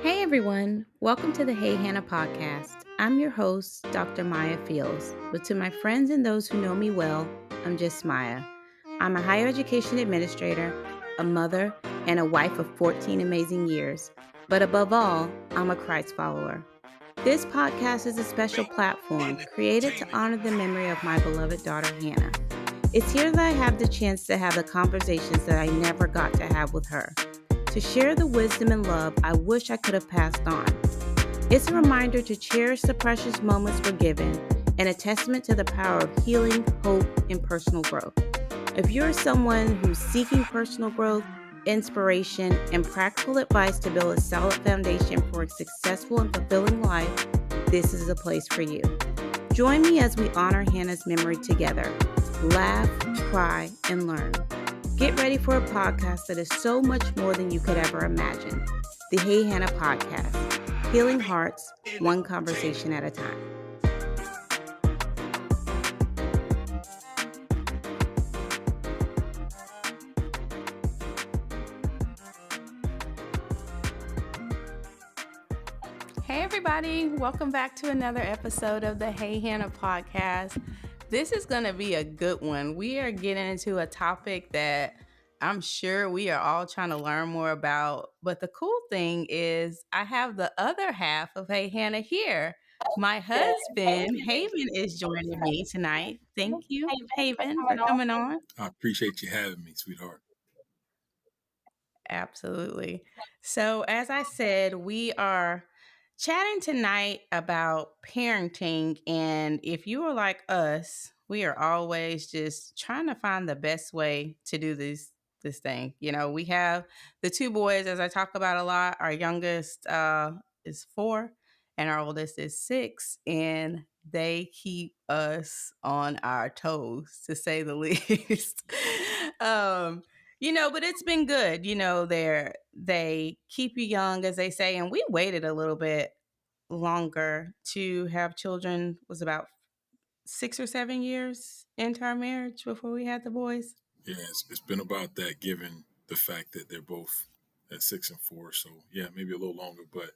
Hey everyone, welcome to the HeyHannah Podcast. I'm your host, Dr. Mya Fields, but to my friends and those who know me well, I'm just Mya. I'm a higher education administrator, a mother, and a wife of 14 amazing years. But above all, I'm a Christ follower. This podcast is a special platform created to honor the memory of my beloved daughter, Hannah. It's here that I have the chance to have the conversations that I never got to have with her, to share the wisdom and love I wish I could have passed on. It's a reminder to cherish the precious moments we're given and a testament to the power of healing, hope, and personal growth. If you're someone who's seeking personal growth, inspiration, and practical advice to build a solid foundation for a successful and fulfilling life, this is a place for you. Join me as we honor Hannah's memory together. Laugh, cry, and learn. Get ready for a podcast that is so much more than you could ever imagine. The HeyHannah Podcast, healing hearts, one conversation at a time. Hey everybody, welcome back to another episode of the HeyHannah Podcast. This is going to be a good one. We are getting into a topic that I'm sure we are all trying to learn more about. But the cool thing is I have the other half of HeyHannah here. My husband, Haven, is joining me tonight. Thank you, Haven, for coming on. I appreciate you having me, sweetheart. Absolutely. So, as I said, we are chatting tonight about parenting. And if you are like us, we are always just trying to find the best way to do this thing. You know, we have the two boys, as I talk about a lot. Our youngest is 4, and our oldest is 6. And they keep us on our toes, to say the least. But it's been good. They keep you young, as they say, and we waited a little bit longer to have children. Was about 6 or 7 years into our marriage before we had the boys. Yeah, it's been about that, given the fact that they're both at 6 and 4. So yeah, maybe a little longer, but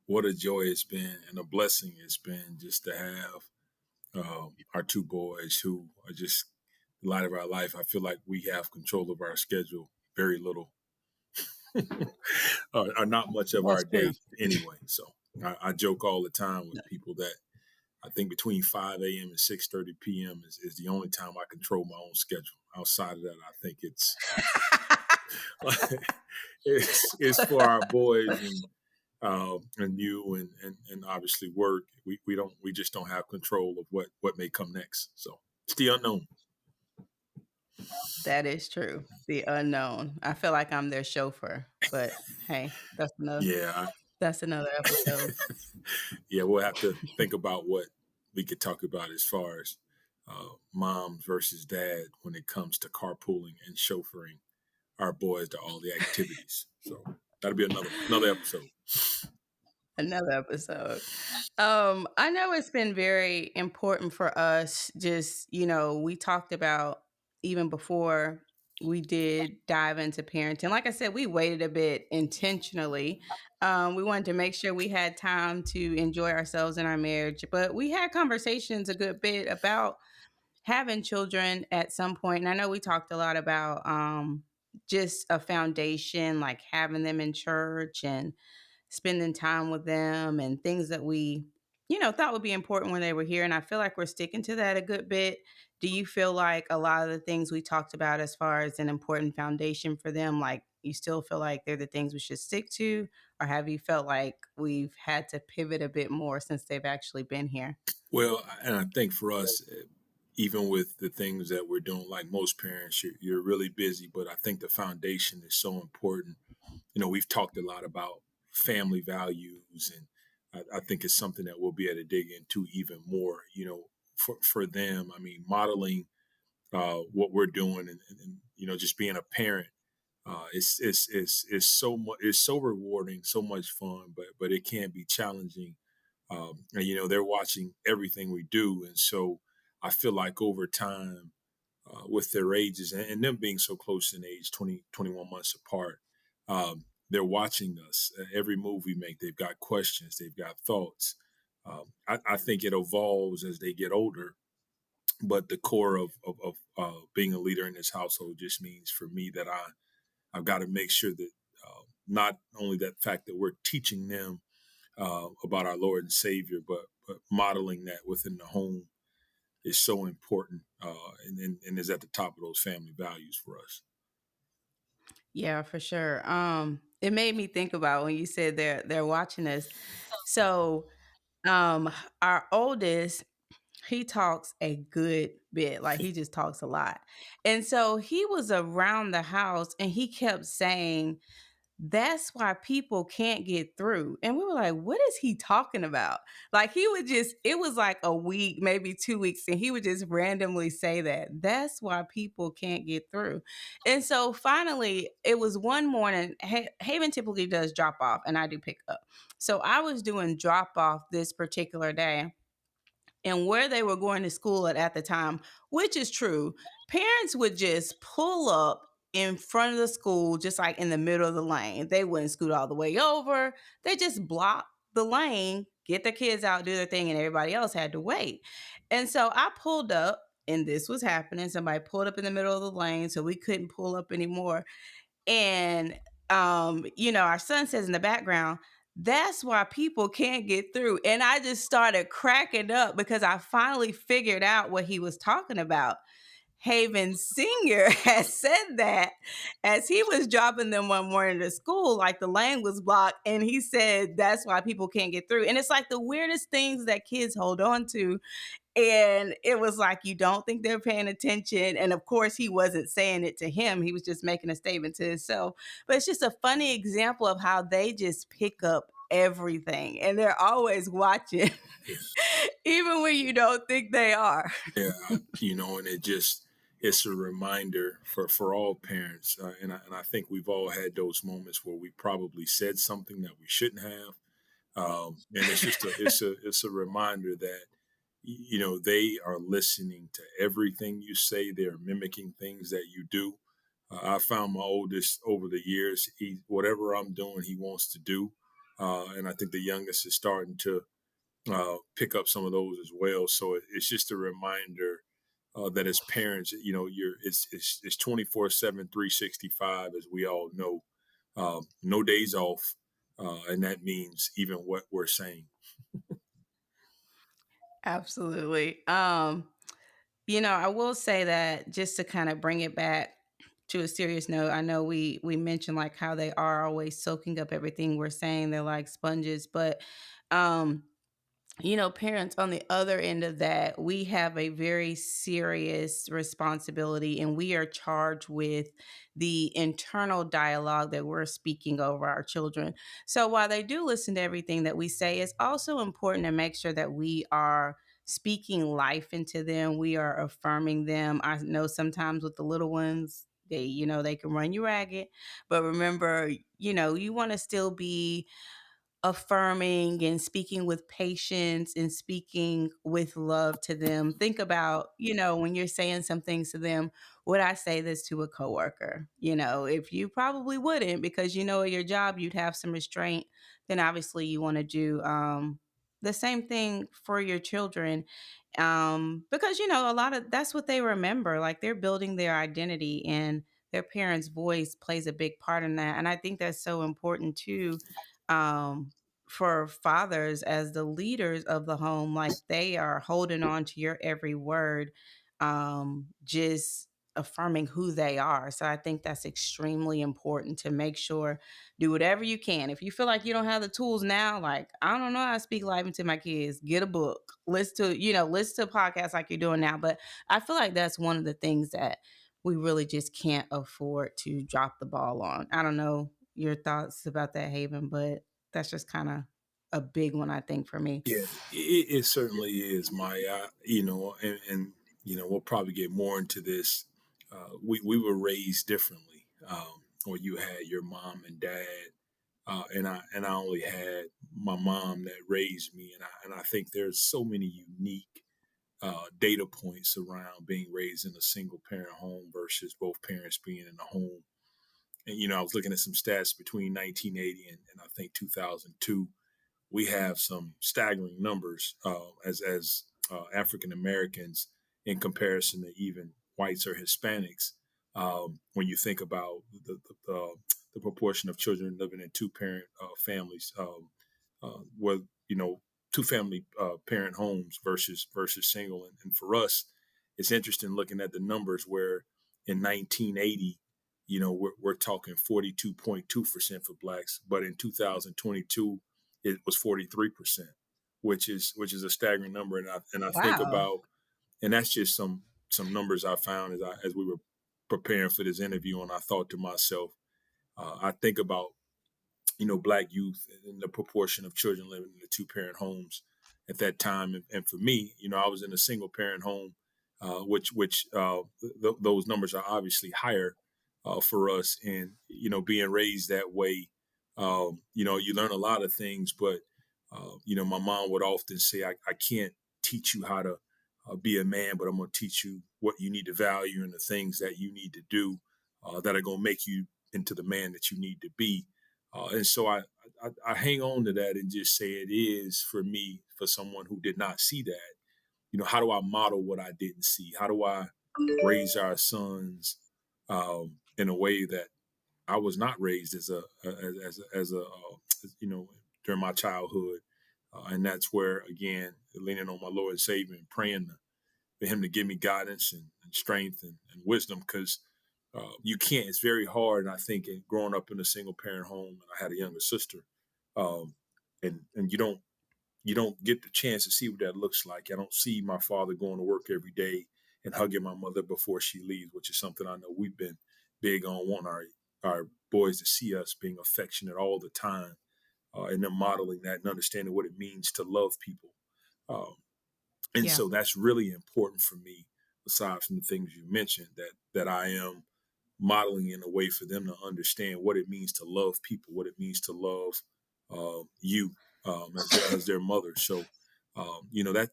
what a joy it's been and a blessing it's been just to have our two boys who are just the light of our life. I feel like we have control of our schedule, very little, or not much of our That's true. day anyway. So I joke all the time with people that I think between 5 a.m. and 6:30 p.m. is the only time I control my own schedule. Outside of that, I think it's for our boys and you and obviously work. We just don't have control of what may come next. So it's the unknown. That is true. The unknown. I feel like I'm their chauffeur, but hey, Yeah, that's another episode. yeah. We'll have to think about what we could talk about as far as mom versus dad when it comes to carpooling and chauffeuring our boys to all the activities. So that'll be another episode. Another episode. I know it's been very important for us. Just, we talked about even before we did dive into parenting. Like I said, we waited a bit intentionally. We wanted to make sure we had time to enjoy ourselves in our marriage, but we had conversations a good bit about having children at some point. And I know we talked a lot about just a foundation, like having them in church and spending time with them and things that we, thought would be important when they were here. And I feel like we're sticking to that a good bit. Do you feel like a lot of the things we talked about as far as an important foundation for them, like you still feel like they're the things we should stick to? Or have you felt like we've had to pivot a bit more since they've actually been here? Well, and I think for us, even with the things that we're doing, like most parents, you're really busy, but I think the foundation is so important. We've talked a lot about family values, and I think it's something that we'll be able to dig into even more, for them. I mean, modeling what we're doing and just being a parent. It's so much. It's so rewarding, so much fun, but it can be challenging. And they're watching everything we do, and so I feel like over time, with their ages and them being so close in age, 20, 21 months apart, they're watching us. Every move we make, they've got questions, they've got thoughts. I think it evolves as they get older, but the core of being a leader in this household just means for me that I've got to make sure that not only that fact that we're teaching them about our Lord and Savior, but modeling that within the home is so important, and is at the top of those family values for us. Yeah, for sure. It made me think about when you said they're watching us. So, um, our oldest, he talks a good bit. Like he just talks a lot. And so he was around the house and he kept saying, "That's why people can't get through." And we were like, "What is he talking about?" Like he would just, it was like a week, maybe 2 weeks, and he would just randomly say that. That's why people can't get through. And so finally, it was one morning. Haven typically does drop off, and I do pick up. So I was doing drop off this particular day, and where they were going to school at the time, which is true, parents would just pull up in front of the school, just like in the middle of the lane. They wouldn't scoot all the way over. They just block the lane, get their kids out, do their thing, and everybody else had to wait. And so I pulled up, and this was happening. Somebody pulled up in the middle of the lane, so we couldn't pull up anymore. And our son says in the background, "That's why people can't get through." And I just started cracking up because I finally figured out what he was talking about. Haven Sr. has said that as he was dropping them one morning to school, like the lane was blocked, and he said that's why people can't get through. And it's like the weirdest things that kids hold on to, and it was like, you don't think they're paying attention. And of course, he wasn't saying it to him. He was just making a statement to himself. But it's just a funny example of how they just pick up everything and they're always watching, Yeah, even when you don't think they are. yeah, and it's a reminder for all parents, and I think we've all had those moments where we probably said something that we shouldn't have, and it's just a reminder that they are listening to everything you say. They're mimicking things that you do. I found my oldest over the years. He whatever I'm doing, he wants to do, and I think the youngest is starting to pick up some of those as well. So it's just a reminder that as parents, it's 24/7, 365, as we all know, no days off, and that means even what we're saying. Absolutely. I will say that just to kind of bring it back to a serious note, I know we mentioned like how they are always soaking up everything we're saying. They're like sponges, but um parents on the other end of that, we have a very serious responsibility and we are charged with the internal dialogue that we're speaking over our children. So while they do listen to everything that we say, it's also important to make sure that we are speaking life into them. We are affirming them. I know sometimes with the little ones, they can run you ragged, but remember, you want to still be affirming and speaking with patience and speaking with love to them. Think about, when you're saying some things to them, would I say this to a coworker? If you probably wouldn't, because at your job you'd have some restraint, then obviously you want to do the same thing for your children. Because a lot of that's what they remember. Like they're building their identity and their parents' voice plays a big part in that. And I think that's so important too, um, for fathers as the leaders of the home, like they are holding on to your every word, just affirming who they are. So I think that's extremely important to make sure, do whatever you can. If you feel like you don't have the tools now, like I don't know how to speak life into my kids, get a book, listen to podcasts like you're doing now. But I feel like that's one of the things that we really just can't afford to drop the ball on. I don't know your thoughts about that, Haven, but that's just kind of a big one, I think, for me. Yeah, it certainly is, Maya. We'll probably get more into this. We were raised differently, or you had your mom and dad, and I only had my mom that raised me, and I think there's so many unique data points around being raised in a single parent home versus both parents being in the home. And, I was looking at some stats between 1980 and I think 2002. We have some staggering numbers as African Americans in comparison to even whites or Hispanics. When you think about the proportion of children living in two-parent families, with two-family parent homes versus single, and for us, it's interesting looking at the numbers where in 1980, we're talking 42.2% for blacks, but in 2022 it was 43%, which is a staggering number. And I think Wow. about, and that's just some numbers I found as we were preparing for this interview, and I thought to myself, I think about black youth and the proportion of children living in the two parent homes at that time, and for me, I was in a single parent home, which those numbers are obviously higher for us, and being raised that way, you learn a lot of things, but my mom would often say, I can't teach you how to be a man, but I'm going to teach you what you need to value and the things that you need to do that are going to make you into the man that you need to be. And so I hang on to that and just say it is for me, for someone who did not see that. How do I model what I didn't see? How do I raise our sons in a way that I was not raised during my childhood? And that's where, again, leaning on my Lord and Savior and praying for Him to give me guidance and strength and wisdom, because you can't. It's very hard. And I think growing up in a single parent home, and I had a younger sister, um, and you don't get the chance to see what that looks like. I don't see my father going to work every day and hugging my mother before she leaves, which is something I know we've been big on, wanting our boys to see us being affectionate all the time, and them modeling that and understanding what it means to love people. Um, and Yeah. so that's really important for me, aside from the things you mentioned, that I am modeling in a way for them to understand what it means to love people, what it means to love you as their mother. So,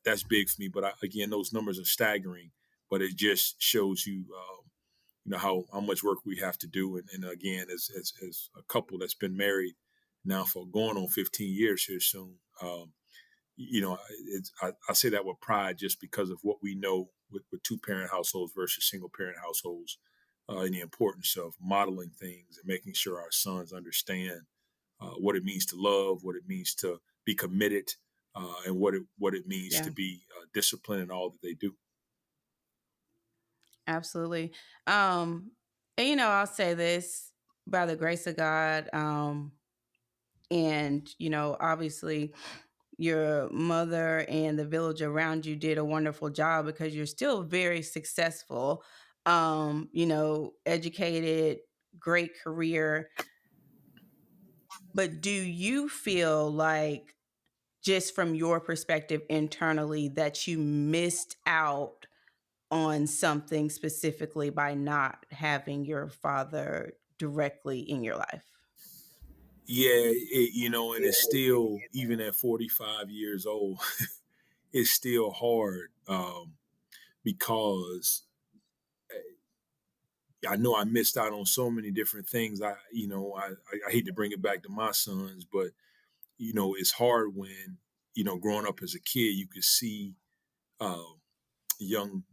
that's big for me. But again, those numbers are staggering, but it just shows you, how much work we have to do. And again, as a couple that's been married now for going on 15 years here soon, I say that with pride just because of what we know with two parent households versus single parent households, and the importance of modeling things and making sure our sons understand what it means to love, what it means to be committed, and what it means Yeah. to be disciplined in all that they do. Absolutely. Um, and I'll say this by the grace of God, and obviously your mother and the village around you did a wonderful job because you're still very successful, educated, great career. But do you feel like, just from your perspective internally, that you missed out on something specifically by not having your father directly in your life? Yeah, and it's still, even at 45 years old, it's still hard, because I know I missed out on so many different things. I hate to bring it back to my sons, but it's hard when growing up as a kid, you could see uh, young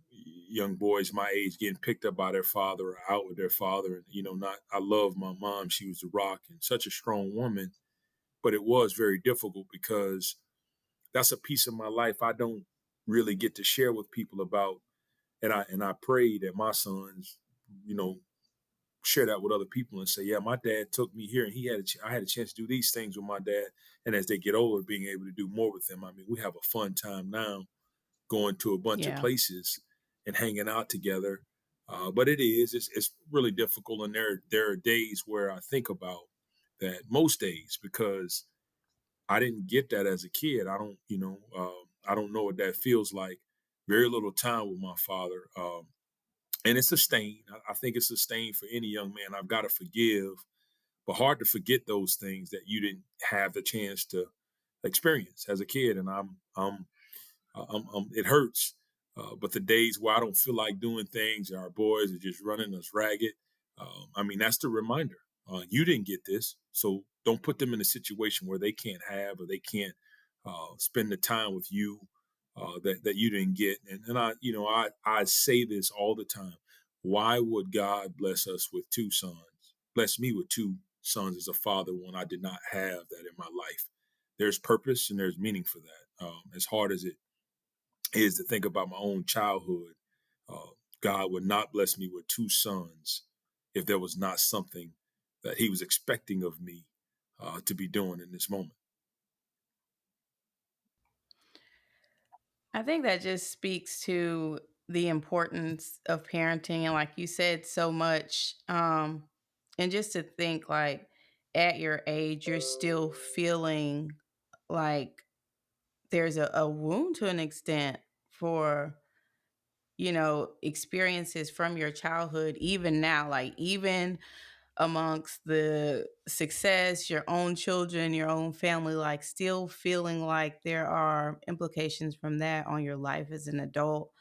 boys my age getting picked up by their father or out with their father, and not. I love my mom; she was the rock and such a strong woman, but it was very difficult because that's a piece of my life I don't really get to share with people about, and I pray that my sons, you know share that with other people and say, yeah, my dad took me here and I had a chance to do these things with my dad. And as they get older, being able to do more with them. I mean, we have a fun time now going to a bunch of Yeah. places and hanging out together. But it's really difficult. And there are days where I think about that, most days, because I didn't get that as a kid. I don't know what that feels like. Very little time with my father. And it's a stain. I think it's a stain for any young man. I've got to forgive, but hard to forget those things that you didn't have the chance to experience as a kid. And it hurts. But the days where I don't feel like doing things, our boys are just running us ragged. I mean, that's the reminder. You didn't get this, so don't put them in a situation where they can't have or they can't spend the time with you that you didn't get. And I say this all the time. Why would God bless us with two sons? Bless me with two sons as a father when I did not have that in my life. There's purpose and there's meaning for that. As hard as it is to think about my own childhood, uh, God would not bless me with two sons if there was not something that He was expecting of me to be doing in this moment. I think that just speaks to the importance of parenting. And like you said, so much. And just to think like at your age, you're still feeling like there's a wound to an extent for, experiences from your childhood, even now, like even amongst the success, your own children, your own family, like still feeling like there are implications from that on your life as an adult.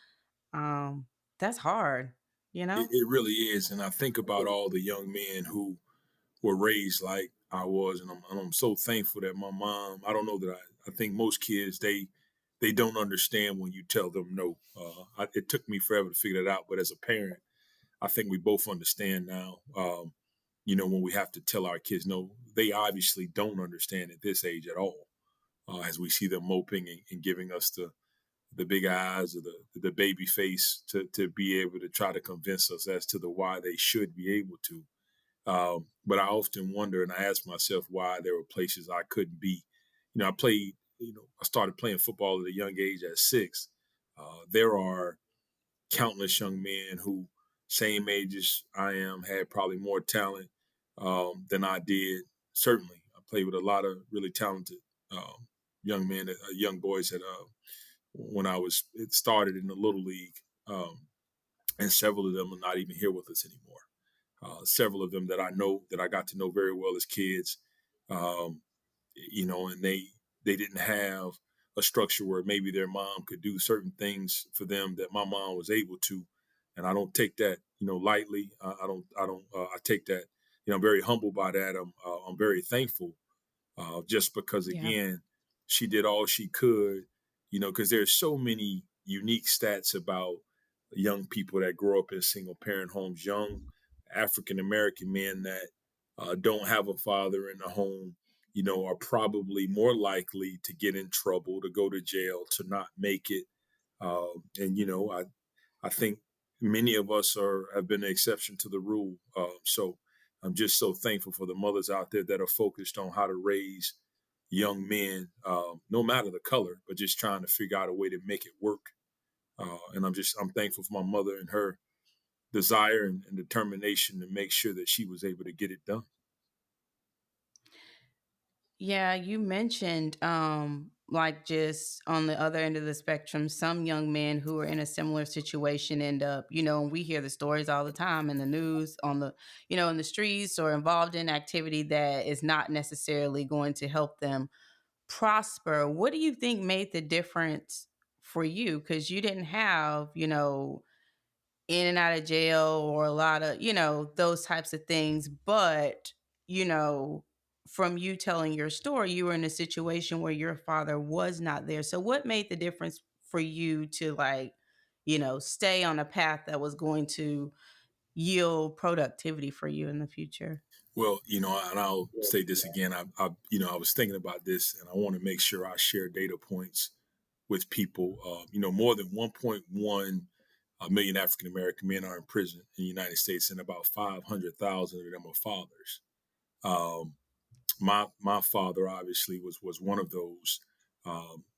Um, that's hard, you It, know? it really is. And I think about all the young men who were raised like I was, and I'm so thankful that my mom. I don't know that I think most kids they don't understand when you tell them no. It took me forever to figure that out, but as a parent, I think we both understand now. When we have to tell our kids no, they obviously don't understand at this age at all. As we see them moping and giving us the big eyes or the baby face to be able to try to convince us as to the why they should be able to. But I often wonder, and I ask myself why there were places I couldn't be. I played. I started playing football at a young age at 6. There are countless young men who, same age as I am, had probably more talent than I did. Certainly, I played with a lot of really talented young men, young boys that when it started in the little league, and several of them are not even here with us anymore. Several of them that I know that I got to know very well as kids, um, and they didn't have a structure where maybe their mom could do certain things for them that my mom was able to, and I don't take that lightly. I take that. I'm very humbled by that. I'm very thankful just because Yeah. again she did all she could, because there's so many unique stats about young people that grow up in single parent homes, young African American men that don't have a father in the home, are probably more likely to get in trouble, to go to jail, to not make it. And I think many of us have been the exception to the rule. So I'm just so thankful for the mothers out there that are focused on how to raise young men, no matter the color, but just trying to figure out a way to make it work. And I'm thankful for my mother and her desire and determination to make sure that she was able to get it done. Yeah, you mentioned like just on the other end of the spectrum, some young men who are in a similar situation end up, and we hear the stories all the time in the news, on the, in the streets, or involved in activity that is not necessarily going to help them prosper. What do you think made the difference for you? Because you didn't have, in and out of jail or a lot of, those types of things. But, you know, from you telling your story, you were in a situation where your father was not there. So what made the difference for you to like, stay on a path that was going to yield productivity for you in the future? Well, and I'll say this again. I was thinking about this, and I want to make sure I share data points with people. More than 1.1 million African American men are in prison in the United States, and about 500,000 of them are fathers. Um, my father obviously was one of those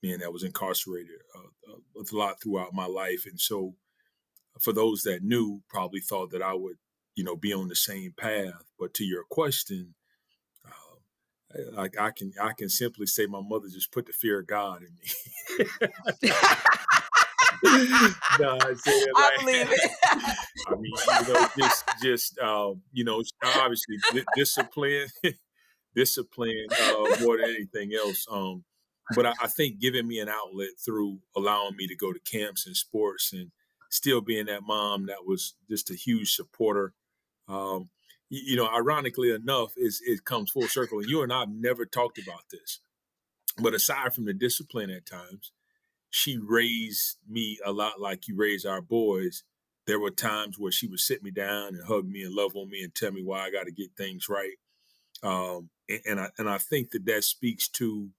men that was incarcerated a lot throughout my life, and so for those that knew, probably thought that I would be on the same path. But to your question, I can simply say my mother just put the fear of God in me. No, I said I believe like, it. I mean, just obviously discipline, discipline more than anything else. But I think giving me an outlet through allowing me to go to camps and sports and still being that mom that was just a huge supporter. Um, ironically enough, it comes full circle. And you and I have never talked about this, but aside from the discipline at times, she raised me a lot like you raise our boys. There were times where she would sit me down and hug me and love on me and tell me why I got to get things right. And I think that speaks to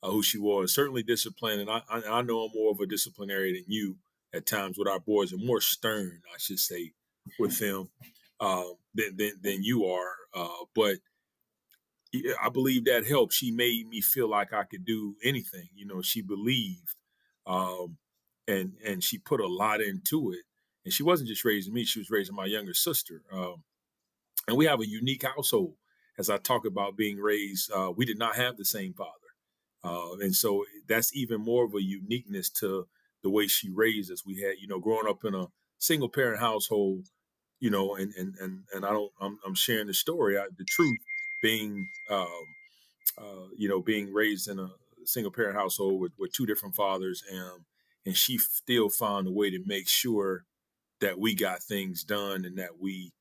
who she was. Certainly disciplined, and I know I'm more of a disciplinarian than you at times with our boys, and more stern, I should say, with them than you are. But yeah, I believe that helped. She made me feel like I could do anything. She believed, um, and she put a lot into it. And she wasn't just raising me; she was raising my younger sister. And we have a unique household. As I talk about being raised, we did not have the same father, and so that's even more of a uniqueness to the way she raised us. We had, growing up in a single parent household, and I'm sharing the story, the truth, being being raised in a single parent household with two different fathers, and she still found a way to make sure that we got things done and that we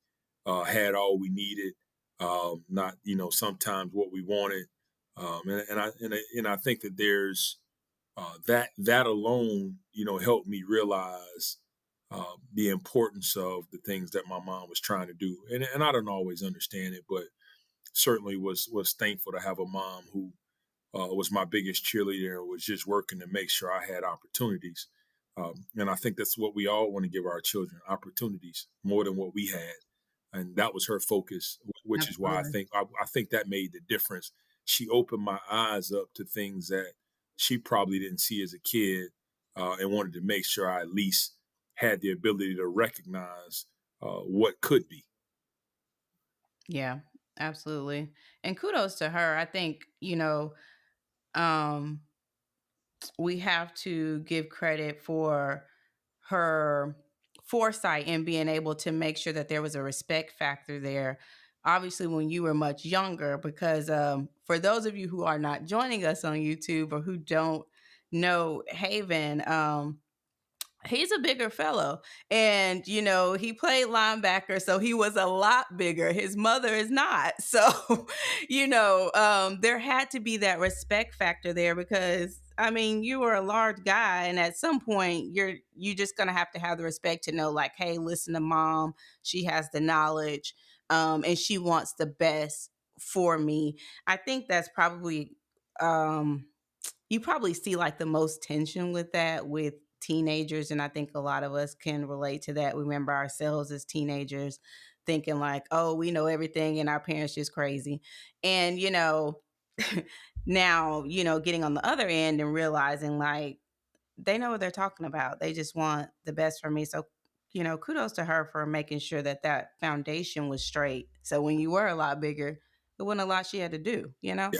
had all we needed, not sometimes what we wanted, and I think that there's that alone helped me realize the importance of the things that my mom was trying to do, and I don't always understand it, but certainly was thankful to have a mom who was my biggest cheerleader and was just working to make sure I had opportunities. And I think that's what we all want to give our children, opportunities more than what we had. And that was her focus, which is why I Absolutely. think I think that made the difference. She opened my eyes up to things that she probably didn't see as a kid, and wanted to make sure I at least had the ability to recognize what could be. Yeah, absolutely. And kudos to her. I think, um, we have to give credit for her foresight in being able to make sure that there was a respect factor there. Obviously, when you were much younger, because for those of you who are not joining us on YouTube or who don't know Haven, he's a bigger fellow, and he played linebacker, so he was a lot bigger. His mother is not. So there had to be that respect factor there, because I mean, you were a large guy, and at some point you just gonna have to have the respect to know, like, hey, listen to mom. She has the knowledge, and she wants the best for me. I think that's probably you probably see like the most tension with that with teenagers, and I think a lot of us can relate to that. We remember ourselves as teenagers thinking like, oh, we know everything and our parents just crazy. And now getting on the other end and realizing like they know what they're talking about. They just want the best for me. So kudos to her for making sure that that foundation was straight, so when you were a lot bigger, there wasn't a lot she had to do. Yeah,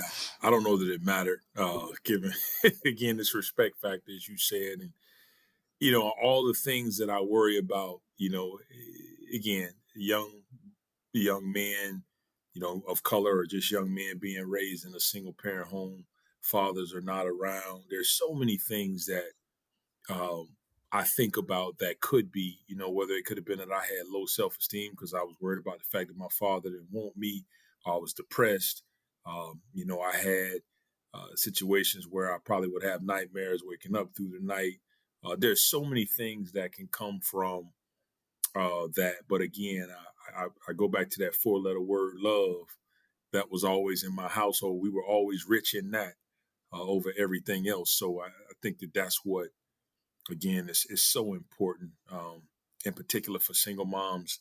I don't know that it mattered, given again this respect factor, as you said, and all the things that I worry about. Again, young men, of color, or just young men being raised in a single parent home. Fathers are not around. There's so many things that I think about that could be, whether it could have been that I had low self esteem because I was worried about the fact that my father didn't want me. I was depressed. I had situations where I probably would have nightmares waking up through the night. There's so many things that can come from that. But again, I go back to that four-letter word, love, that was always in my household. We were always rich in that over everything else. So I think that that's what, again, is so important, in particular for single moms.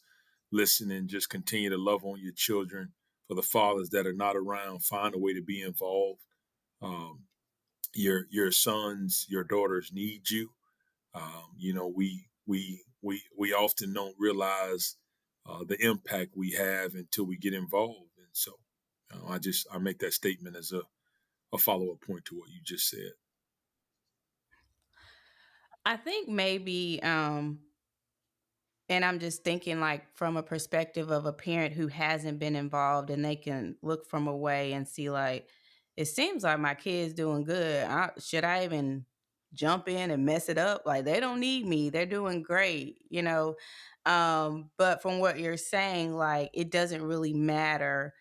Listen and just continue to love on your children. For the fathers that are not around, find a way to be involved. Um, your sons, your daughters need you. We often don't realize the impact we have until we get involved, and so I make that statement as a follow up point to what you just said. I think maybe, and I'm just thinking like from a perspective of a parent who hasn't been involved, and they can look from away and see like, it seems like my kid's doing good. Should I even jump in and mess it up. Like, they don't need me. They're doing great, you know. But from what you're saying, like, it doesn't really matter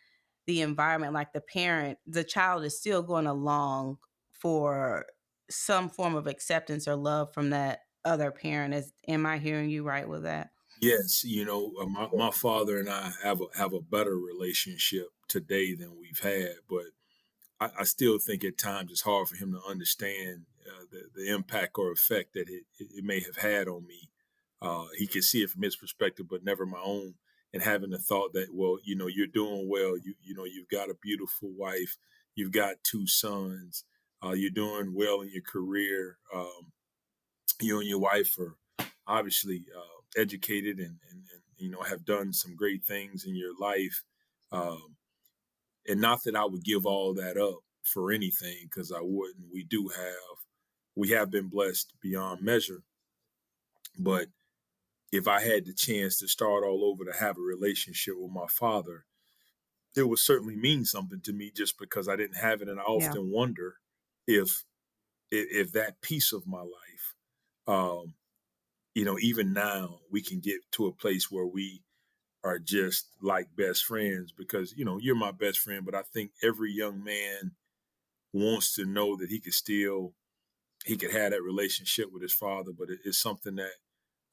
the environment. Like, the child is still going along for some form of acceptance or love from that other parent. Am I hearing you right with that? Yes, my father and I have a better relationship today than we've had, but I still think at times it's hard for him to understand the impact or effect that it may have had on me. He can see it from his perspective, but never my own. And having the thought that, well, you're doing well. You've got a beautiful wife. You've got two sons. You're doing well in your career. You and your wife are obviously educated and have done some great things in your life. Um, and not that I would give all that up for anything, because I wouldn't. We have been blessed beyond measure. But if I had the chance to start all over to have a relationship with my father, it would certainly mean something to me just because I didn't have it. And I Yeah. often wonder if if that piece of my life, um, even now we can get to a place where we are just like best friends, because you're my best friend, but I think every young man wants to know that he could have that relationship with his father. But it's something that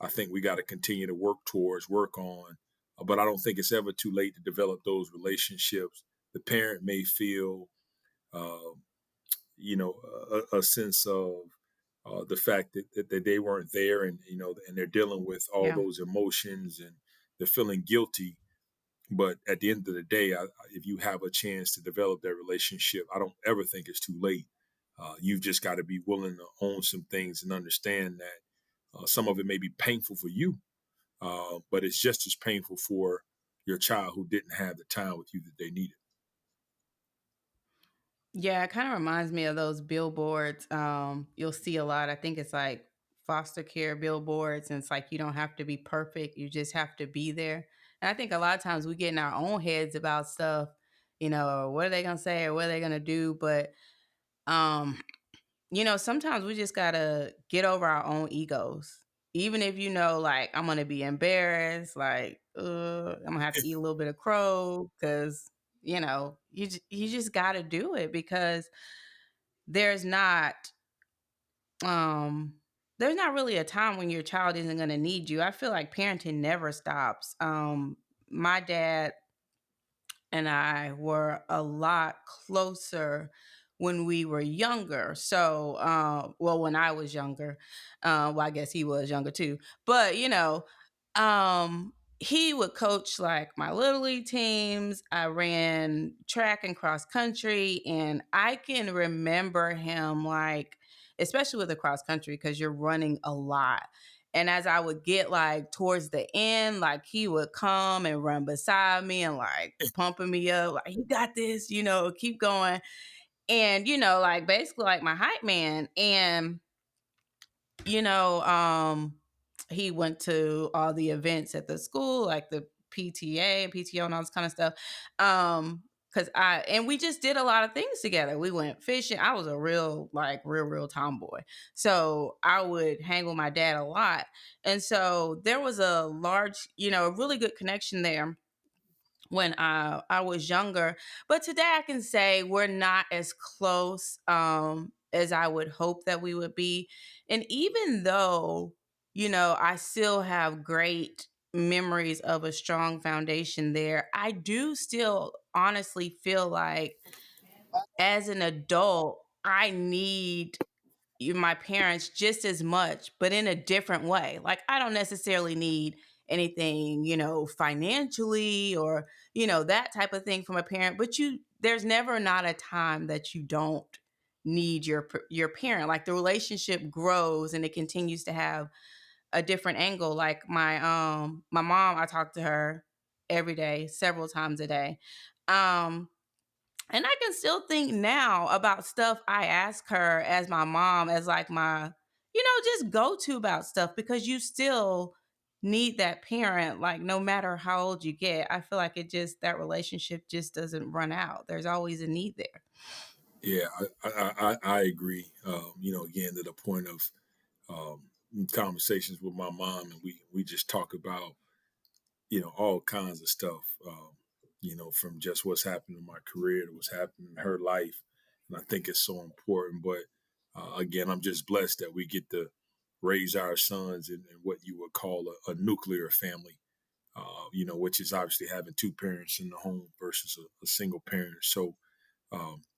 I think we got to continue to work on. But I don't think it's ever too late to develop those relationships. The parent may feel uh, a sense of the fact that they weren't there, and and they're dealing with all Yeah. those emotions, and they're feeling guilty. But at the end of the day, if you have a chance to develop that relationship, I don't ever think it's too late. You've just got to be willing to own some things and understand that some of it may be painful for you, but it's just as painful for your child who didn't have the time with you that they needed. Yeah, it kind of reminds me of those billboards. You'll see a lot. I think it's like foster care billboards, and it's like you don't have to be perfect, you just have to be there. And I think a lot of times we get in our own heads about stuff, or what are they gonna say or what are they gonna do? But um, sometimes we just gotta get over our own egos. Even if like, I'm gonna be embarrassed, like, I'm gonna have to eat a little bit of crow because you just gotta do it because there's not um there's not really a time when your child isn't going to need you. I feel like parenting never stops. My dad and I were a lot closer when we were younger. So, well, when I was younger, well, I guess he was younger too. But he would coach like my little league teams. I ran track and cross country, and I can remember him like, especially with the cross country, because you're running a lot. And as I would get like towards the end, like he would come and run beside me and like pumping me up, like, you got this, keep going. And, like basically like my hype man. And, you know, um, he went to all the events at the school, like the PTA and PTO and all this kind of stuff. And we just did a lot of things together. We went fishing. I was a real, like, real tomboy. So I would hang with my dad a lot. And so there was a large, a really good connection there when I was younger. But today I can say we're not as close as I would hope that we would be. And even though, I still have great memories of a strong foundation there, I do still honestly feel like as an adult, I need my parents just as much, but in a different way. Like, I don't necessarily need anything, financially or, that type of thing from a parent, but there's never not a time that you don't need your parent. Like, the relationship grows and it continues to have a different angle. Like my mom, I talk to her every day, several times a day. Um and I can still think now about stuff I ask her as my mom, as like my, just go to about stuff, because you still need that parent, like, no matter how old you get. I feel like that relationship just doesn't run out. There's always a need there. Yeah, I agree. Again, to the point of conversations with my mom, and we just talk about all kinds of stuff. From just what's happened in my career to what's happened in her life, and I think it's so important. But again, I'm just blessed that we get to raise our sons in what you would call a nuclear family. Which is obviously having two parents in the home versus a single parent. So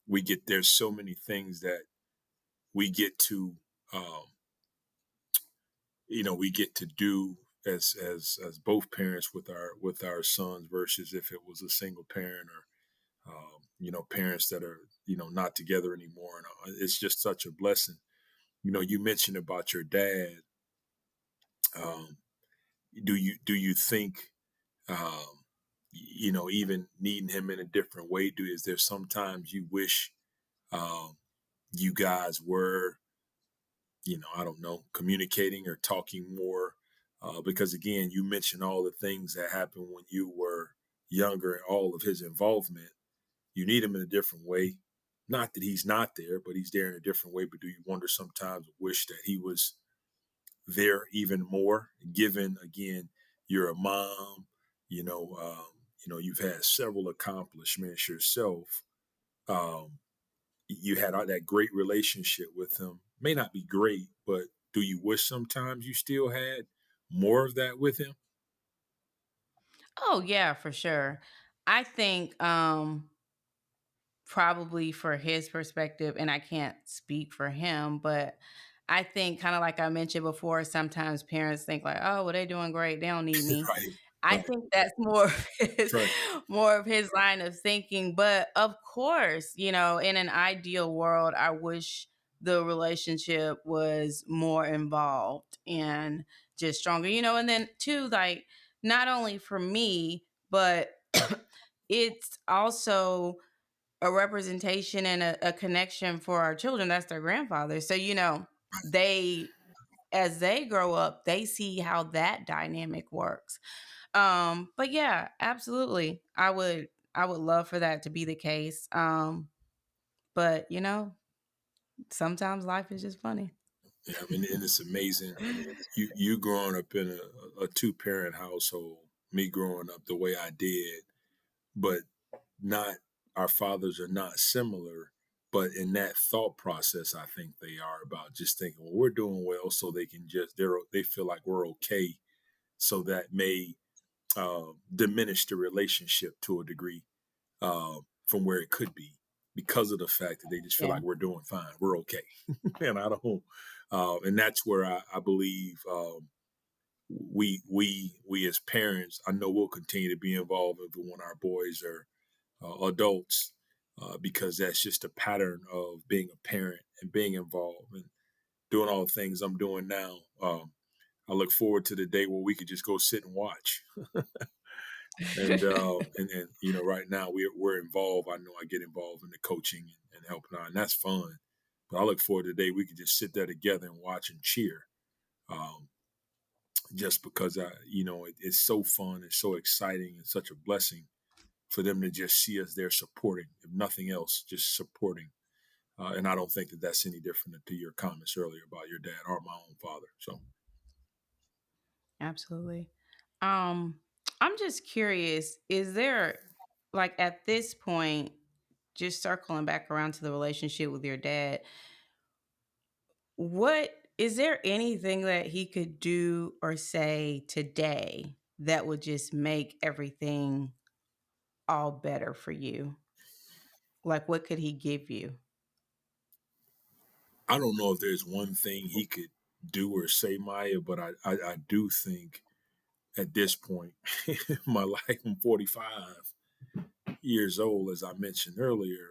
we get there's so many things that we get to um, we get to do as both parents with our sons versus if it was a single parent or parents that are not together anymore. And it's just such a blessing. You mentioned about your dad. um, do you think even needing him in a different way, is there sometimes you wish um, you guys were, I don't know, communicating or talking more? Because again, you mentioned all the things that happened when you were younger and all of his involvement. You need him in a different way. Not that he's not there, but he's there in a different way. But do you wonder sometimes, wish that he was there even more, given again, you're a mom, you've had several accomplishments yourself. Um, you had all that great relationship with him. May not be great, but do you wish sometimes you still had more of that with him? Oh yeah, for sure. I think probably for his perspective, and I can't speak for him, but I think kind of like I mentioned before, sometimes parents think like, "Oh, well, they're doing great. They don't need me." Right, I right, think that's more of his, that's right. more of his line of thinking. But of course, in an ideal world, I wish the relationship was more involved and just stronger. And then too, like not only for me, but it's also a representation and a connection for our children. That's their grandfather. So, they as they grow up, they see how that dynamic works. But yeah, absolutely. I would love for that to be the case. But sometimes life is just funny. Yeah, I mean, and it's amazing. You growing up in a two parent household, me growing up the way I did, but not our fathers are not similar, but in that thought process, I think they are about just thinking, well, we're doing well, so they can they feel like we're okay, so that may diminish the relationship to a degree from where it could be because of the fact that they just feel Yeah, like we're doing fine, we're okay, and I don't, and that's where I believe we as parents, I know we'll continue to be involved even when our boys are adults, because that's just a pattern of being a parent and being involved and doing all the things I'm doing now. I look forward to the day where we could just go sit and watch. And right now we're involved. I know I get involved in the coaching and helping out, and that's fun. But I look forward to the day we could just sit there together and watch and cheer. Um, just because it's so fun, it's so exciting, and such a blessing for them to just see us there supporting, if nothing else, just supporting. And I don't think that that's any different to your comments earlier about your dad or my own father. So absolutely. Um, I'm just curious, is there like at this point, just circling back around to the relationship with your dad, what is there anything that he could do or say today that would just make everything all better for you? Like, what could he give you? I don't know if there's one thing he could do or say, Maya, but I do think at this point in my life, I'm 45 years old, as I mentioned earlier.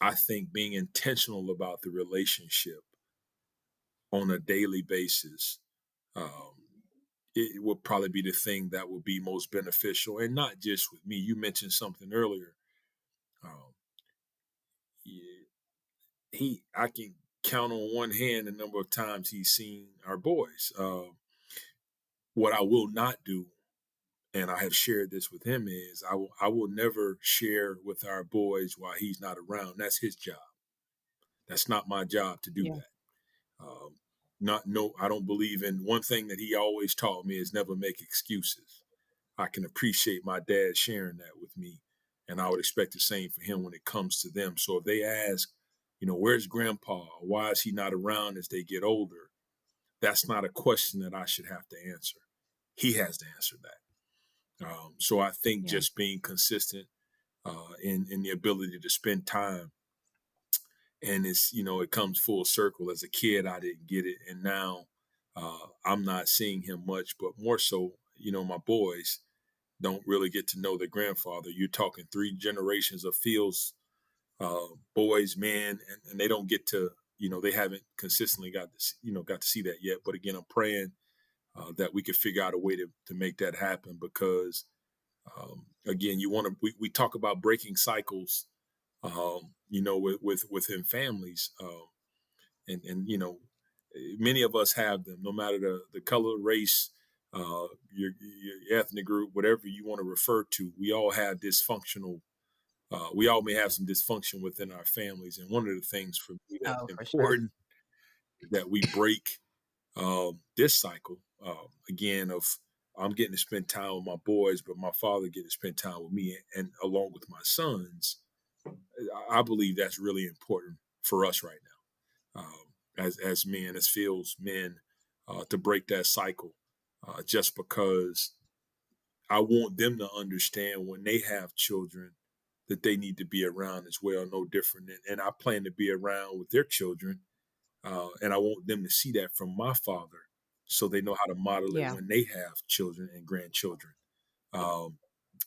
I think being intentional about the relationship on a daily basis, um, it would probably be the thing that would be most beneficial, and not just with me. You mentioned something earlier. Um, yeah, I can count on one hand the number of times he's seen our boys. What I will not do, and I have shared this with him, is I will never share with our boys while he's not around. That's his job. That's not my job to do Yeah. that. Not no, I don't believe in one thing that he always taught me is never make excuses. I can appreciate my dad sharing that with me, and I would expect the same for him when it comes to them. So if they ask, where's grandpa? Why is he not around as they get older? That's not a question that I should have to answer. He has to answer that. So I think Yeah. just being consistent in the ability to spend time, and it comes full circle. As a kid, I didn't get it, and now I'm not seeing him much, but more so, my boys don't really get to know their grandfather. You're talking three generations of Fields boys, men, and they don't get to, they haven't consistently got to see that yet. But again, I'm praying that we could figure out a way to make that happen, because again, we talk about breaking cycles, within families, and many of us have them, no matter the color, race, your ethnic group, whatever you want to refer to. We all have dysfunctional. We all may have some dysfunction within our families, and one of the things for me that's Oh, for sure. important is that we break this cycle again of I'm getting to spend time with my boys, but my father getting to spend time with me, and along with my sons. I believe that's really important for us right now, as men, as Fields men, to break that cycle. Just because I want them to understand when they have children that they need to be around as well, no different. And I plan to be around with their children, and I want them to see that from my father, so they know how to model it Yeah. when they have children and grandchildren. Um,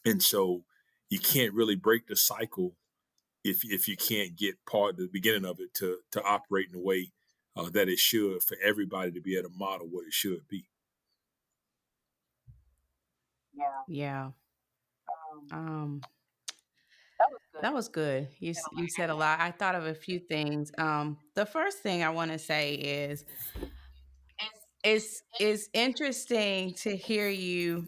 and so you can't really break the cycle if you can't get part of the beginning of it to operate in a way that it should, for everybody to be able to model what it should be. Yeah. Um, that was good. You said a lot. I thought of a few things. The first thing I want to say is it's interesting to hear you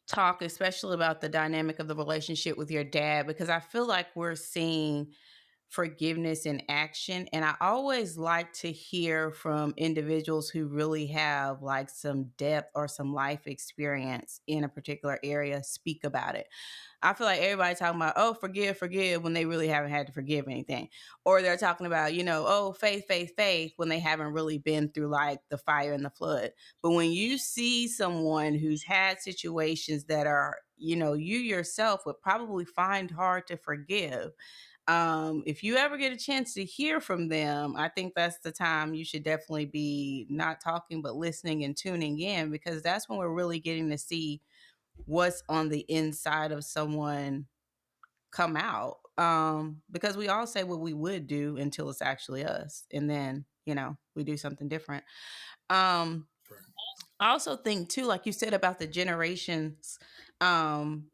talk, especially about the dynamic of the relationship with your dad, because I feel like we're seeing forgiveness in action. And I always like to hear from individuals who really have like some depth or some life experience in a particular area speak about it. I feel like everybody talking about, oh, forgive, forgive, when they really haven't had to forgive anything. Or they're talking about, oh, faith, faith, faith, when they haven't really been through like the fire and the flood. But when you see someone who's had situations that are, you yourself would probably find hard to forgive. If you ever get a chance to hear from them, I think that's the time you should definitely be not talking, but listening and tuning in, because that's when we're really getting to see what's on the inside of someone come out. Because we all say what we would do until it's actually us. And then, we do something different. Um, Right. I also think too, like you said about the generations, um,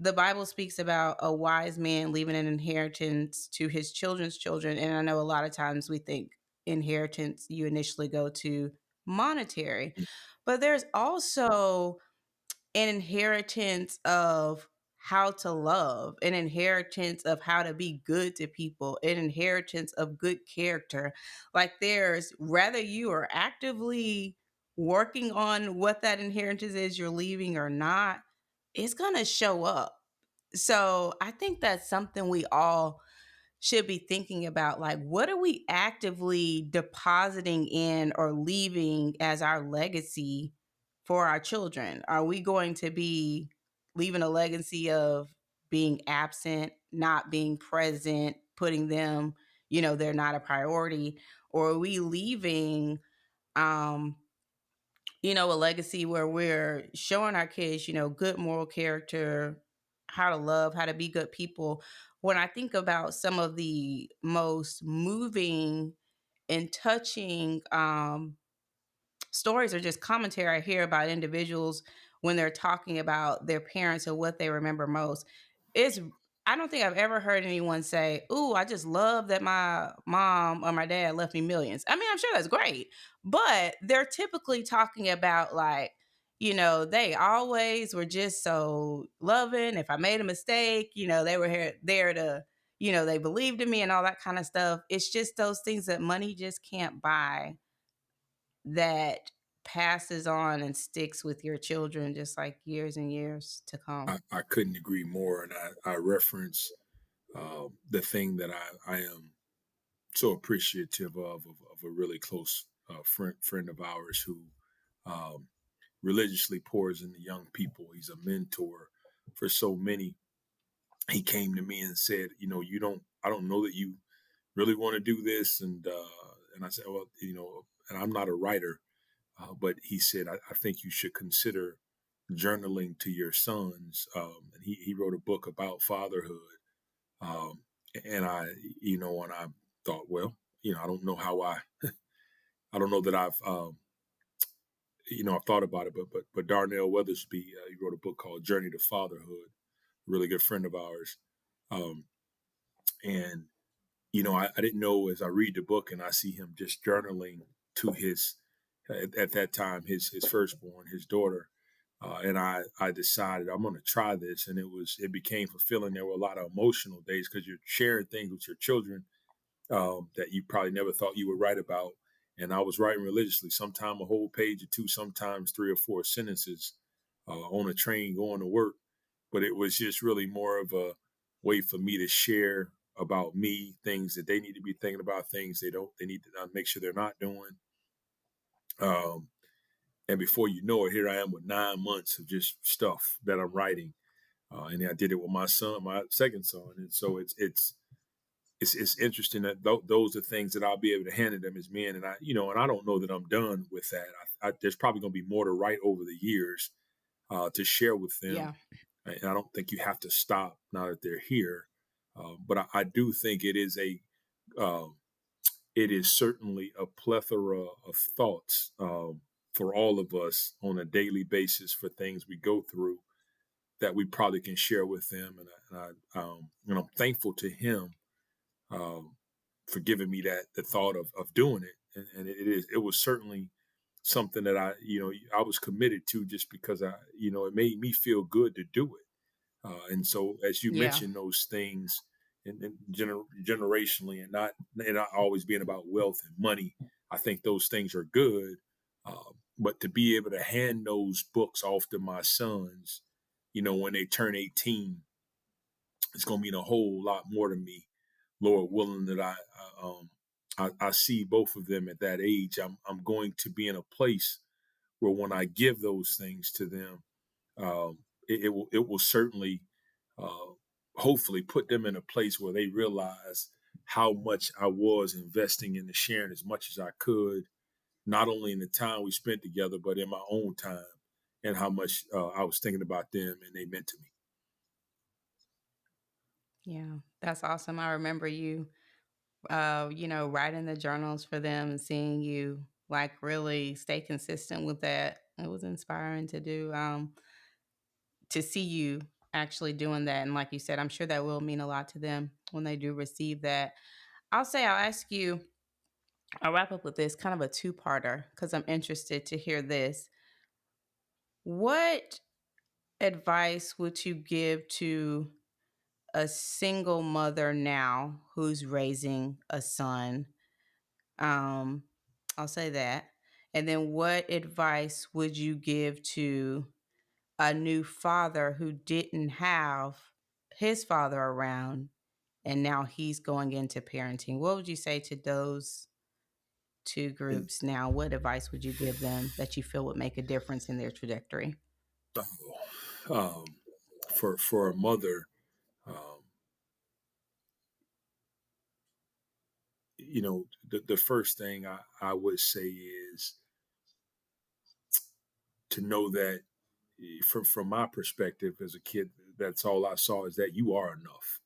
the Bible speaks about a wise man leaving an inheritance to his children's children. And I know a lot of times we think inheritance, you initially go to monetary, but there's also an inheritance of how to love, an inheritance of how to be good to people, an inheritance of good character. Like there's, whether you are actively working on what that inheritance is you're leaving or not, it's going to show up. So I think that's something we all should be thinking about. Like, what are we actively depositing in or leaving as our legacy for our children? Are we going to be leaving a legacy of being absent, not being present, putting them, they're not a priority? Or are we leaving, um, a legacy where we're showing our kids, good moral character, how to love, how to be good people? When I think about some of the most moving and touching stories or just commentary I hear about individuals when they're talking about their parents or what they remember most, it's, I don't think I've ever heard anyone say, "Ooh, I just love that my mom or my dad left me millions." I mean, I'm sure that's great, but they're typically talking about like, they always were just so loving. If I made a mistake, they were there to, they believed in me and all that kind of stuff. It's just those things that money just can't buy, that passes on and sticks with your children just like years and years to come. I couldn't agree more. And I reference the thing that I am so appreciative of a really close friend of ours who um, religiously pours into young people. He's a mentor for so many. He came to me and said, I don't know that you really want to do this. And I said, well, and I'm not a writer, but he said, I think you should consider journaling to your sons. And he wrote a book about fatherhood. Um, and and I thought, well, I don't know I don't know that I've thought about it, but Darnell Weathersby, he wrote a book called Journey to Fatherhood, a really good friend of ours. Um, and I didn't know, as I read the book and I see him just journaling to his, at that time, his firstborn, his daughter. And I decided I'm going to try this. And it became fulfilling. There were a lot of emotional days because you're sharing things with your children that you probably never thought you would write about. And I was writing religiously, sometimes a whole page or two, sometimes 3 or 4 sentences on a train going to work. But it was just really more of a way for me to share about me, things that they need to be thinking about, things they need to make sure they're not doing. Um, and before you know it, here I am with 9 months of just stuff that I'm writing. And I did it with my son, my second son. And so it's interesting that those are things that I'll be able to hand to them as men. And I don't know that I'm done with that. There's probably going to be more to write over the years to share with them. Yeah. And I don't think you have to stop now that they're here. But I do think um, it is certainly a plethora of thoughts for all of us on a daily basis for things we go through that we probably can share with them. And I'm thankful to him um, for giving me the thought of doing it. And it was certainly something that I was committed to just because it made me feel good to do it. And so, as you Yeah. mentioned, those things and generationally, and not always being about wealth and money, I think those things are good. But to be able to hand those books off to my sons, when they turn 18, it's going to mean a whole lot more to me, Lord willing, that I see both of them at that age. I'm going to be in a place where when I give those things to them, it will certainly, uh, hopefully, put them in a place where they realize how much I was investing in the sharing as much as I could, not only in the time we spent together, but in my own time, and how much I was thinking about them and they meant to me. Yeah. That's awesome. I remember you, writing the journals for them and seeing you like really stay consistent with that. It was inspiring to see you actually doing that. And like you said, I'm sure that will mean a lot to them when they do receive that. I'll ask you, I'll wrap up with this kind of a two-parter because I'm interested to hear this. What advice would you give to a single mother now who's raising a son? Um, I'll say that. And then what advice would you give to a new father who didn't have his father around and now he's going into parenting? What would you say to those two And groups now? What advice would you give them that you feel would make a difference in their trajectory? um, for a mother, um, the first thing I would say is to know that from my perspective as a kid, that's all I saw is that you are enough.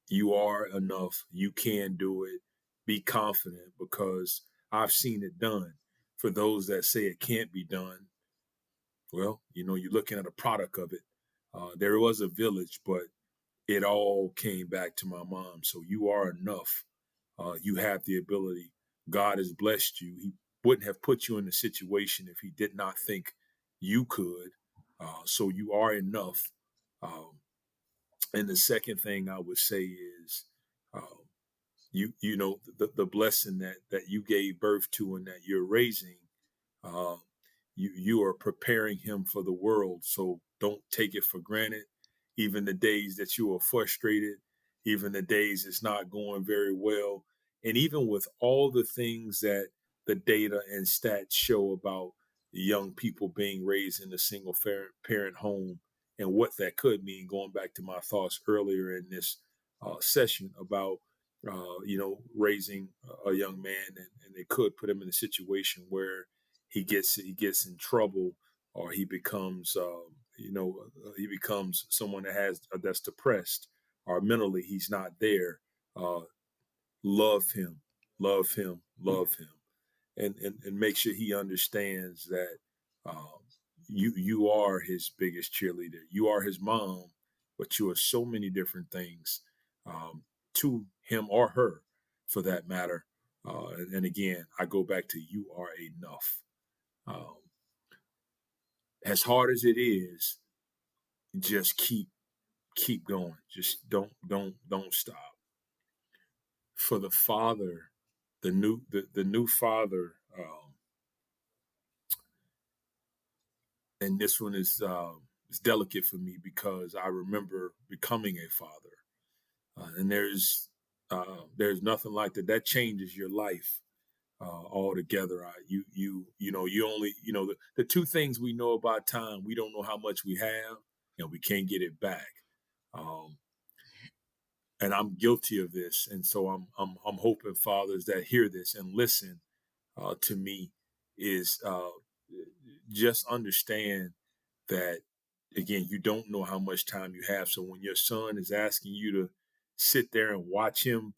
You are enough. You can do it. Be confident because I've seen it done. For those that say it can't be done, well, you're looking at a product of it. There was a village, but it all came back to my mom. So you are enough. You have the ability. God has blessed you. He wouldn't have put you in the situation if he did not think you could. So you are enough. Um, and the second thing I would say is, um, you know, the blessing that you gave birth to and that you're raising, uh, you are preparing him for the world. So don't take it for granted. Even the days that you are frustrated, even the days it's not going very well, and even with all the things that the data and stats show about young people being raised in a single parent home and what that could mean. Going back to my thoughts earlier in this session about raising a young man, and it could put him in a situation where he gets in trouble, or he becomes he becomes someone that's depressed, or mentally he's not there. Uh, love him, love him, love him, and make sure he understands that um, you are his biggest cheerleader. You are his mom, but you are so many different things um, to him or her, for that matter. And again, I go back to you are enough. Um, as hard as it is, just keep going. Just don't stop. For the father, the new father, and this one is delicate for me because I remember becoming a father, and there's nothing like that. That changes your life altogether. You only the two things we know about time. We don't know how much we have, and we can't get it back. Um, and I'm guilty of this, and so I'm hoping fathers that hear this and listen to me is just understand that, again, you don't know how much time you have. So when your son is asking you to sit there and watch him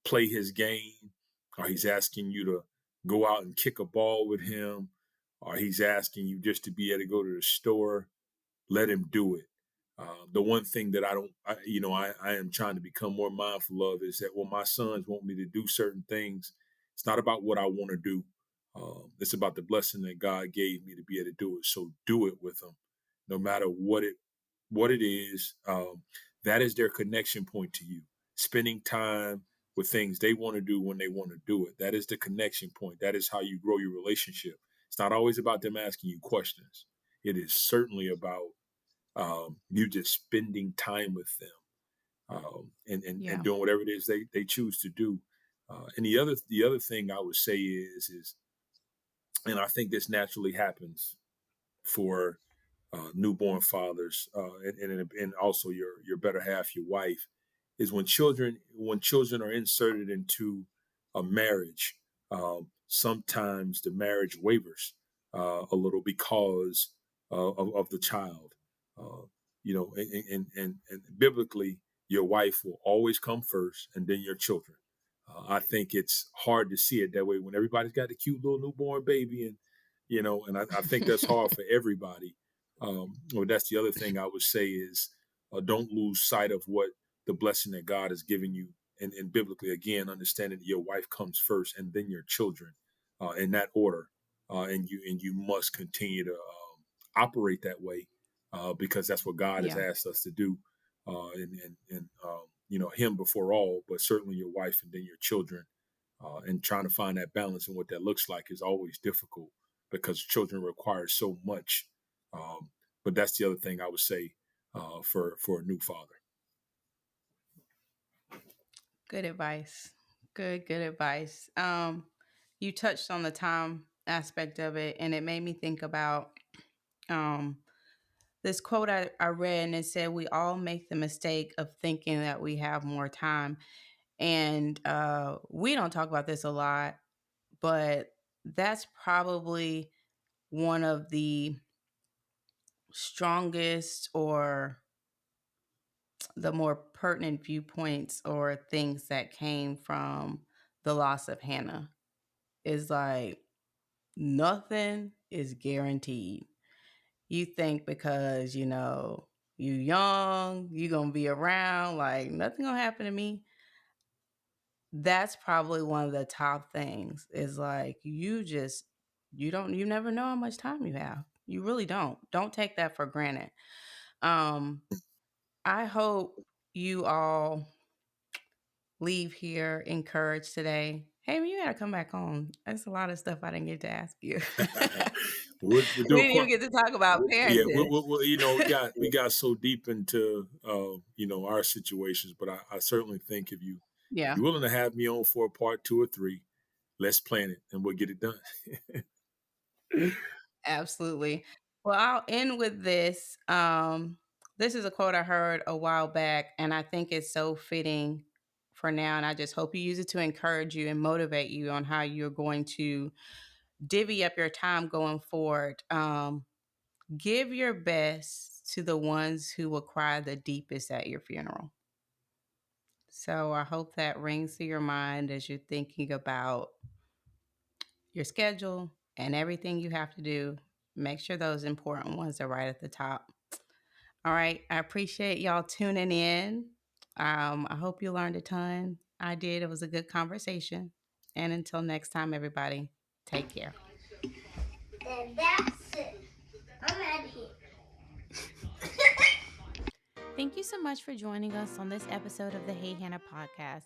play his game, or he's asking you to go out and kick a ball with him, or he's asking you just to be able to go to the store, let him do it. The one thing that I am trying to become more mindful of is that when my sons want me to do certain things, it's not about what I want to do. It's about the blessing that God gave me to be able to do it. So do it with them, no matter what it is. That is their connection point to you. Spending time with things they want to do when they want to do it. That is the connection point. That is how you grow your relationship. It's not always about them asking you questions. It is certainly about you just spending time with them, and Yeah. doing whatever it is they choose to do. And the other thing I would say is, and I think this naturally happens for newborn fathers, and also your better half, your wife, is when children are inserted into a marriage. Sometimes the marriage wavers a little because of the child. Uh, and biblically, your wife will always come first, and then your children. I think it's hard to see it that way when everybody's got a cute little newborn baby, and I think that's hard for everybody. Well, that's the other thing I would say is, don't lose sight of what the blessing that God has given you, and biblically, again, understanding that your wife comes first and then your children, in that order, and you must continue to operate that way, because that's what God has Yeah. asked us to do, and Him before all, but certainly your wife and then your children, and trying to find that balance and what that looks like is always difficult because children require so much. Um, but that's the other thing I would say for a new father. Good advice. Good advice. You touched on the time aspect of it, and it made me think about um, this quote I read, and it said, "We all make the mistake of thinking that we have more time." And we don't talk about this a lot, but that's probably one of the strongest or the more pertinent viewpoints or things that came from the loss of Hannah. Is like nothing is guaranteed. You think because you young, you gonna be around, like nothing gonna happen to me. That's probably one of the top things is like you never know how much time you have. You really don't. Don't take that for granted. Um, I hope you all leave here encouraged today. Hey, you gotta come back on. That's a lot of stuff I didn't get to ask you. We'll We do a didn't even get to talk about yeah, parenting. we got so deep into our situations, but I certainly think if Yeah, you're willing to have me on for a part 2 or 3, let's plan it and we'll get it done. absolutely. Well, I'll end with this. This is a quote I heard a while back, and I think it's so fitting for now. And I just hope you use it to encourage you and motivate you on how you're going to divvy up your time going forward. Give your best to the ones who will cry the deepest at your funeral. So I hope that rings to your mind as you're thinking about your schedule and everything you have to do. Make sure those important ones are right at the top. All right. I appreciate y'all tuning in. I hope you learned a ton. I did. It was a good conversation. And until next time, everybody, take care. And that's it. I'm out of here. Thank you so much for joining us on this episode of the Hey Hannah podcast.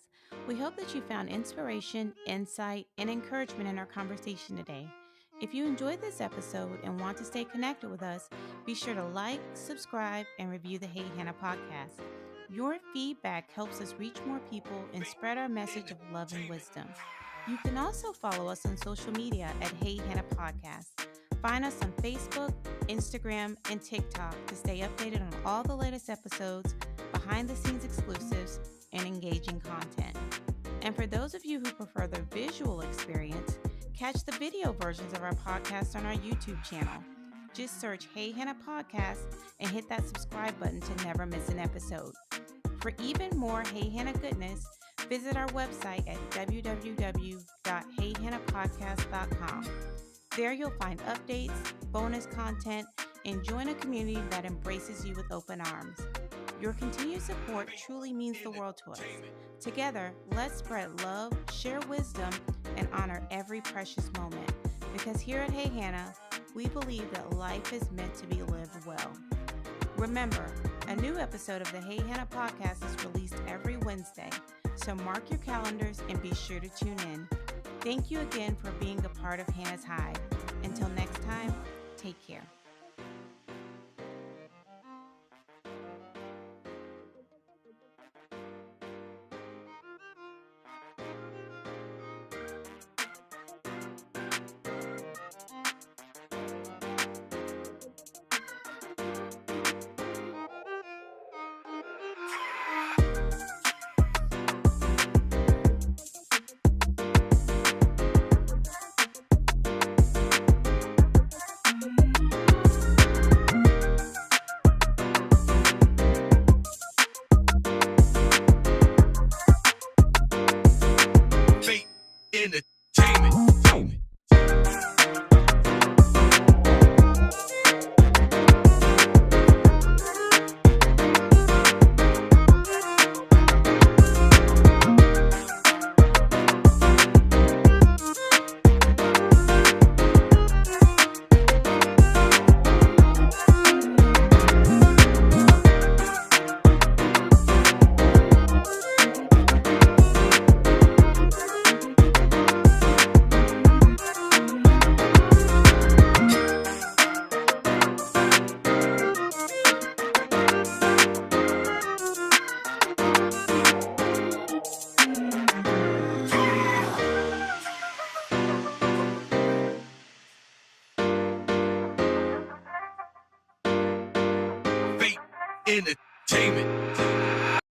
We hope that you found inspiration, insight, and encouragement in our conversation today. If you enjoyed this episode and want to stay connected with us, be sure to like, subscribe, and review the Hey Hannah podcast. Your feedback helps us reach more people and spread our message of love and wisdom. You can also follow us on social media at Hey Hannah Podcast. Find us on Facebook, Instagram, and TikTok to stay updated on all the latest episodes, behind the scenes exclusives, and engaging content. And for those of you who prefer the visual experience, catch the video versions of our podcast on our YouTube channel. Just search Hey Hannah Podcast and hit that subscribe button to never miss an episode. For even more Hey Hannah goodness, visit our website at www.heyhannahpodcast.com. There you'll find updates, bonus content, and join a community that embraces you with open arms. Your continued support truly means the world to us. Together, let's spread love, share wisdom, and honor every precious moment. Because here at Hey Hannah, we believe that life is meant to be lived well. Remember, a new episode of the Hey Hannah podcast is released every Wednesday, so mark your calendars and be sure to tune in. Thank you again for being a part of Hannah's Hive. Until next time, take care. In the